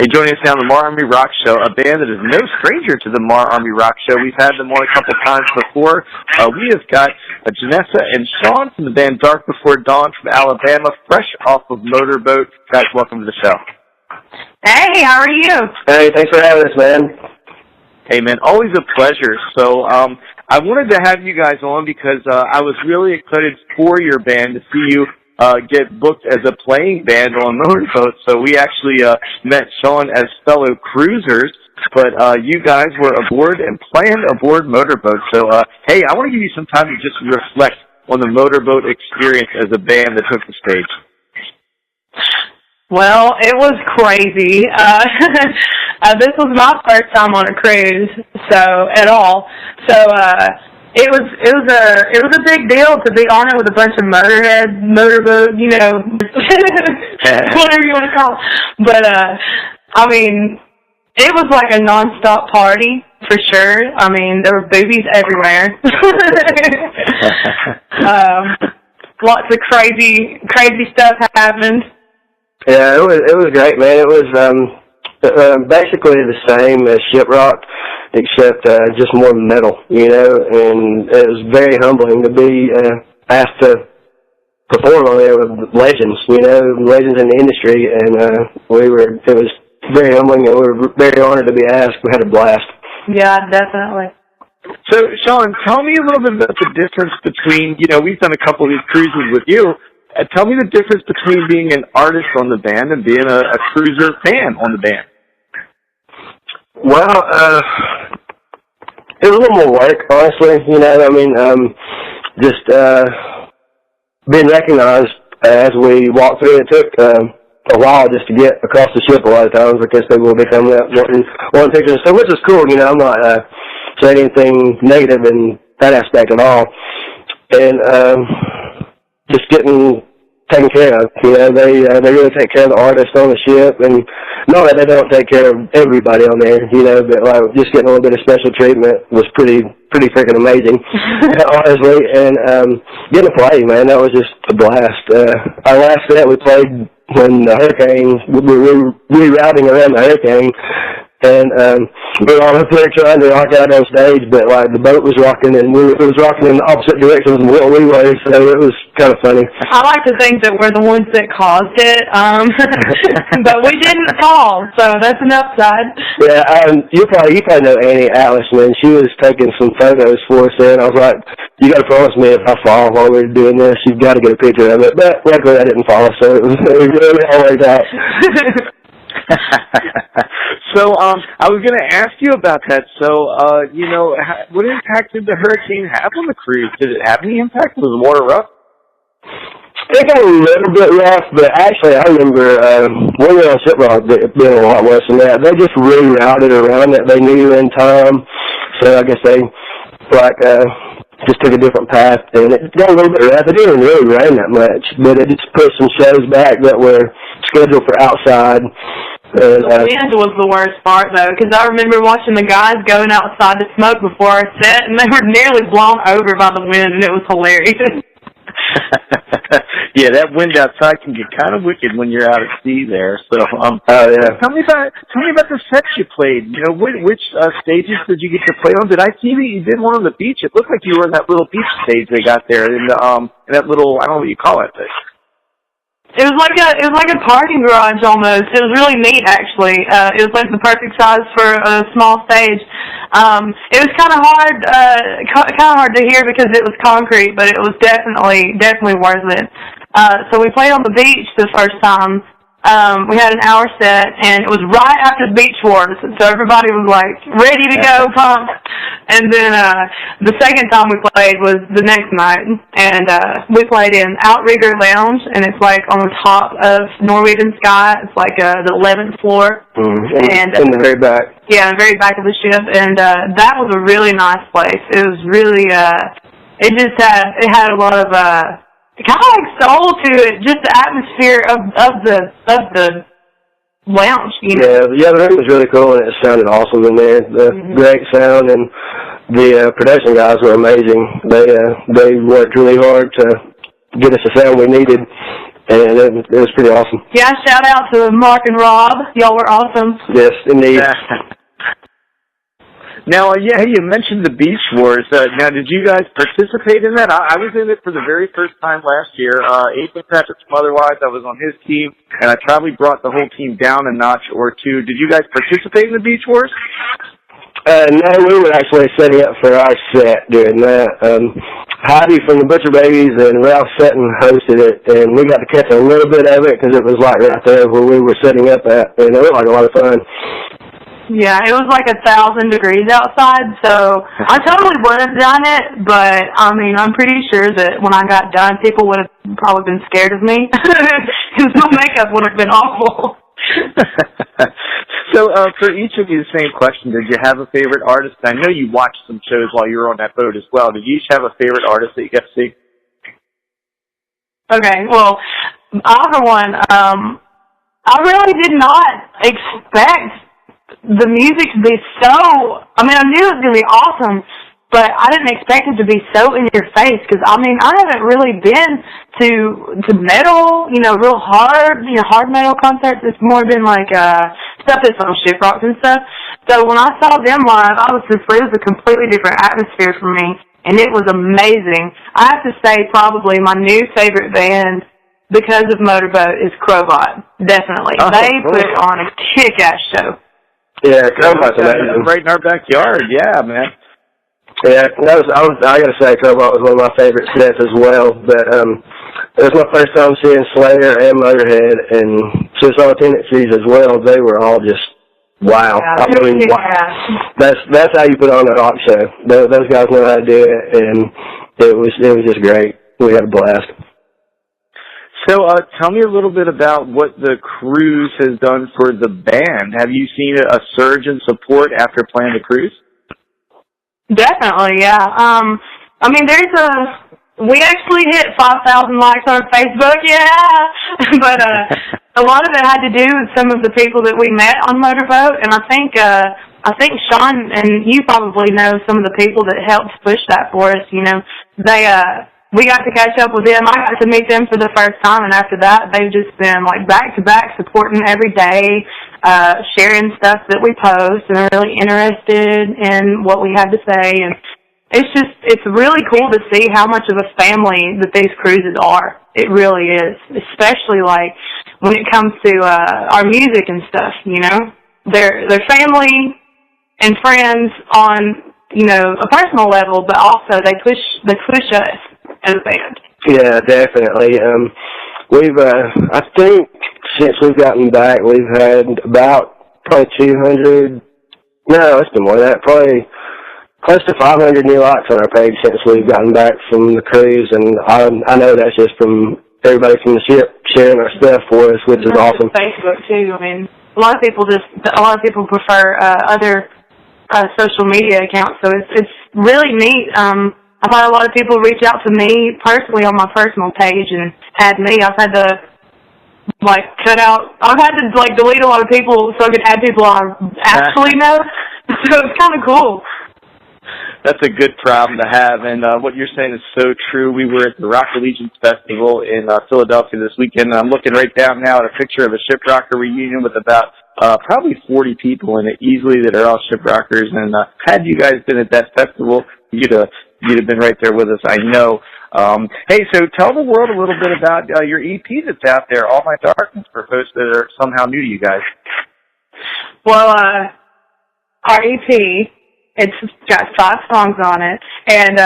Hey, joining us now on the MARR Army Rock Show, a band that is no stranger to the MARR Army Rock Show. We've had them on a couple times before. We have got Janessa and Sean from the band Dark Before Dawn from Alabama, fresh off of Motorboat. Guys, welcome to the show. Hey, how are you? Hey, thanks for having us, man. Hey, man, always a pleasure. So I wanted to have you guys on because I was really excited for your band to see you get booked as a playing band on Motorboat. So we actually met Sean as fellow cruisers, but you guys were aboard and playing aboard Motorboat. So, hey, I want to give you some time to just reflect on the Motorboat experience as a band that took the stage. Well, it was crazy. This was my first time on a cruise, at all. It was a big deal to be on it with a bunch of motorheads, motorboat, whatever you want to call it. But I mean, it was like a nonstop party for sure. I mean, there were boobies everywhere. Lots of crazy stuff happened. Yeah, it was great, man. It was basically the same as Shiprock, except just more metal, and it was very humbling to be asked to perform on there with legends, legends in the industry, and it was very humbling, and we were very honored to be asked. We had a blast. Yeah, definitely. So, Sean, tell me a little bit about the difference between, we've done a couple of these cruises with you. Tell me the difference between being an artist on the band and being a cruiser fan on the band. Well, it was a little more work, honestly. Just being recognized as we walked through. It took a while just to get across the ship a lot of times because people will be coming up wanting pictures and stuff, which is cool. I'm not saying anything negative in that aspect at all. And just getting taken care of. They really take care of the artists on the ship, and not that they don't take care of everybody on there, but just getting a little bit of special treatment was pretty freaking amazing, honestly. And getting to play, man, that was just a blast. Our last set we played when the hurricane, we were rerouting around the hurricane, and we were all up there trying to rock out on stage, but the boat was rocking, and it was rocking in the opposite directions from what we were, so it was kind of funny. I like to think that we're the ones that caused it, but we didn't fall, so that's an upside. Yeah, you probably know Annie Atlas, man. She was taking some photos for us, and I was like, you got to promise me if I fall while we're doing this, you've got to get a picture of it. But luckily I didn't fall, so it was really all worked out. So, I was going to ask you about that. So, what impact did the hurricane have on the cruise? Did it have any impact? Was the water rough? It got a little bit rough, but actually I remember when we were on Shiprock, it being a lot worse than that. They just rerouted around it. They knew in time, so I guess they just took a different path, and it got a little bit rough. It didn't really rain that much, but it just put some shows back that were scheduled for outside. The wind was the worst part, though, because I remember watching the guys going outside to smoke before our set, and they were nearly blown over by the wind, and it was hilarious. Yeah, that wind outside can get kind of wicked when you're out at sea there. So, yeah. Tell me about the sets you played. Which stages did you get to play on? Did I see that you did one on the beach? It looked like you were in that little beach stage they got there in that little, I don't know what you call it. It was like a parking garage almost. It was really neat, actually. It was like the perfect size for a small stage. It was kind of hard to hear because it was concrete, but it was definitely worth it. So we played on the beach the first time. We had an hour set, and it was right after the Beach Wars, so everybody was ready to go, pumped. And then the second time we played was the next night, and we played in Outrigger Lounge, and it's on the top of Norwegian Sky. It's the 11th floor. And in the very back. Yeah, in the very back of the ship, and that was a really nice place. It was really, it had a lot of kind of soul to it, just the atmosphere of the lounge, Yeah, the room was really cool, and it sounded awesome in there. Great sound, and the production guys were amazing. They worked really hard to get us the sound we needed, and it was pretty awesome. Yeah, shout out to Mark and Rob. Y'all were awesome. Yes, indeed. Now, yeah, you mentioned the Beach Wars. Now, did you guys participate in that? I was in it for the very first time last year. Ethan Patrick's otherwise, I was on his team, and I probably brought the whole team down a notch or two. Did you guys participate in the Beach Wars? No, we were actually setting up for our set during that. Heidi from the Butcher Babies and Ralph Sutton hosted it, and we got to catch a little bit of it because it was like right there where we were setting up at, and it was like a lot of fun. Yeah, it was like 1,000 degrees outside, so I totally would have done it, but, I mean, I'm pretty sure that when I got done, people would have probably been scared of me, because no makeup would have been awful. So, for each of you, the same question. Did you have a favorite artist? I know you watched some shows while you were on that boat as well. Did you each have a favorite artist that you got to see? Okay, well, I, for one, I really did not expect the music to be so, I mean, I knew it was going to be awesome, but I didn't expect it to be so in your face, because, I mean, I haven't really been to metal, real hard, hard metal concerts. It's more been like, stuff that's on Shiprocks and stuff. So when I saw them live, it was a completely different atmosphere for me, and it was amazing. I have to say probably my new favorite band, because of Motorboat, is Crowbot. Definitely. They put on a kick-ass show. Yeah, Crowbot's amazing. Right in our backyard, yeah, man. Yeah, I got to say, Crowbot was one of my favorite sets as well. But it was my first time seeing Slayer and Motorhead, and Suicidal Tendencies as well. They were all just wow. Yeah, I mean, wow. That's how you put on a rock show. Those guys know how to do it, and it was just great. We had a blast. So, tell me a little bit about what the cruise has done for the band. Have you seen a surge in support after playing the cruise? Definitely, yeah. I mean, we actually hit 5,000 likes on Facebook, yeah. But a lot of it had to do with some of the people that we met on Motorboat, and I think Sean, and you probably know some of the people that helped push that for us. We got to catch up with them. I got to meet them for the first time, and after that, they've just been like back-to-back supporting every day, sharing stuff that we post, and they're really interested in what we have to say. And it's really cool to see how much of a family that these cruises are. It really is, especially like when it comes to our music and stuff. They're family and friends on a personal level, but also they push us as a band. Yeah, definitely. We've, I think, since we've gotten back, we've had about probably 200. No, it's been more than that. Probably close to 500 new likes on our page since we've gotten back from the cruise, and I know that's just from everybody from the ship sharing our stuff for us, which is awesome. Facebook too. I mean, a lot of people prefer other social media accounts, so it's really neat. I've had a lot of people reach out to me personally on my personal page and add me. I've had to delete a lot of people so I could add people I actually know. So it's kind of cool. That's a good problem to have, and what you're saying is so true. We were at the Rock Allegiance Festival in Philadelphia this weekend, and I'm looking right down now at a picture of a Shiprocker reunion with about probably 40 people in it easily that are all Shiprockers, and had you guys been at that festival, you'd have been right there with us, I know. Hey, so tell the world a little bit about your EP that's out there, All My Darkness, for folks that are somehow new to you guys. Well, our EP, it's got 5 songs on it, and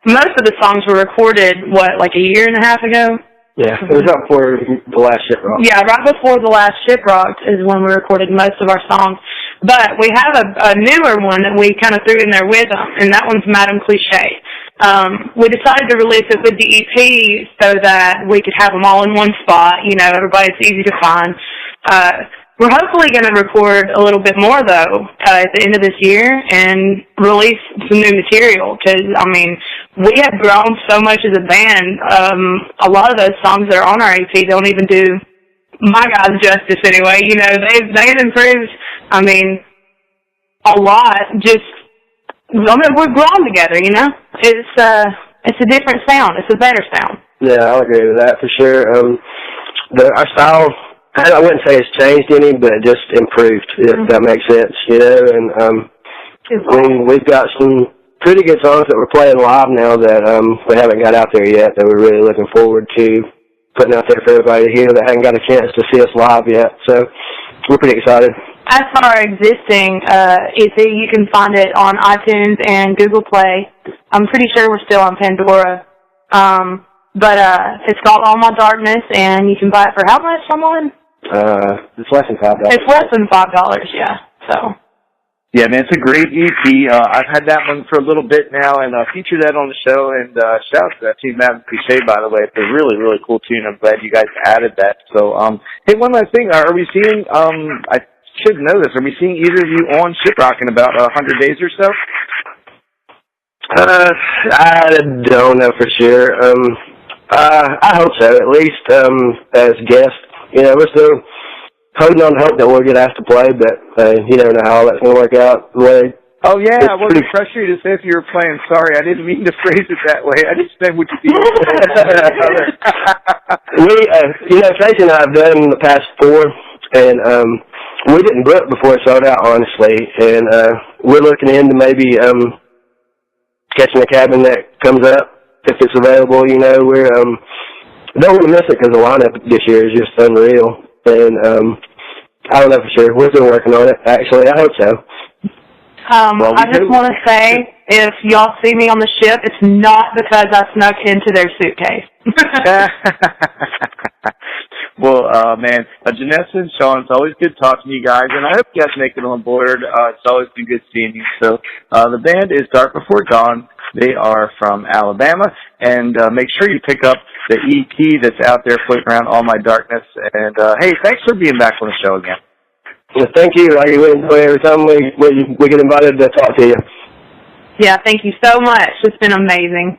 most of the songs were recorded, like a year and a half ago? Yeah, it was right before the last Shiprock. Yeah, right before the last Shiprock is when we recorded most of our songs. But we have a newer one that we kind of threw in there with them, and that one's Madame Cliché. We decided to release it with the EP so that we could have them all in one spot. Everybody's easy to find. We're hopefully going to record a little bit more, though, at the end of this year and release some new material because, I mean, we have grown so much as a band. A lot of those songs that are on our EP don't even do my guys justice anyway. They've improved, I mean, a lot. We've grown together, It's a different sound. It's a better sound. Yeah, I'll agree with that for sure. Our style, I wouldn't say it's changed any, but it just improved, if that makes sense, you know. And we've got some pretty good songs that we're playing live now that we haven't got out there yet that we're really looking forward to putting out there for everybody to hear that hadn't got a chance to see us live yet. So we're pretty excited. As for our existing EP, you can find it on iTunes and Google Play. I'm pretty sure we're still on Pandora. But it's called All My Darkness, and you can buy it for how much, someone? It's less than $5. It's less than $5, yeah. So. Yeah, man, it's a great EP. I've had that one for a little bit now, and featured that on the show. And shout out to that team, Madden Crusade, by the way. It's a really, really cool tune. I'm glad you guys added that. So, hey, one last thing. Are we seeing? I should know this. Are we seeing either of you on Shiprock in about 100 days or so? I don't know for sure. I hope so, at least as guests. You know, we're still holding on to hope that we'll get asked to play, but you never know how that's going to work out. Oh, yeah, I wasn't pressure you to say if you were playing. Sorry, I didn't mean to phrase it that way. I just meant what you think. Tracy and I have done in the past 4, and we didn't book before it sold out, honestly, and we're looking into maybe catching a cabin that comes up if it's available. You know, we're don't want to miss it because the lineup this year is just unreal, and I don't know for sure. We're still working on it, actually. I hope so. I just want to say, if y'all see me on the ship, it's not because I snuck into their suitcase. Well, man, Janessa and Sean, it's always good talking to you guys, and I hope you guys make it on board. It's always been good seeing you. So the band is Dark Before Dawn. They are from Alabama, and make sure you pick up the EP that's out there floating around, All My Darkness. And, hey, thanks for being back on the show again. Well, thank you. I enjoy every time we get invited to talk to you. Yeah, thank you so much. It's been amazing.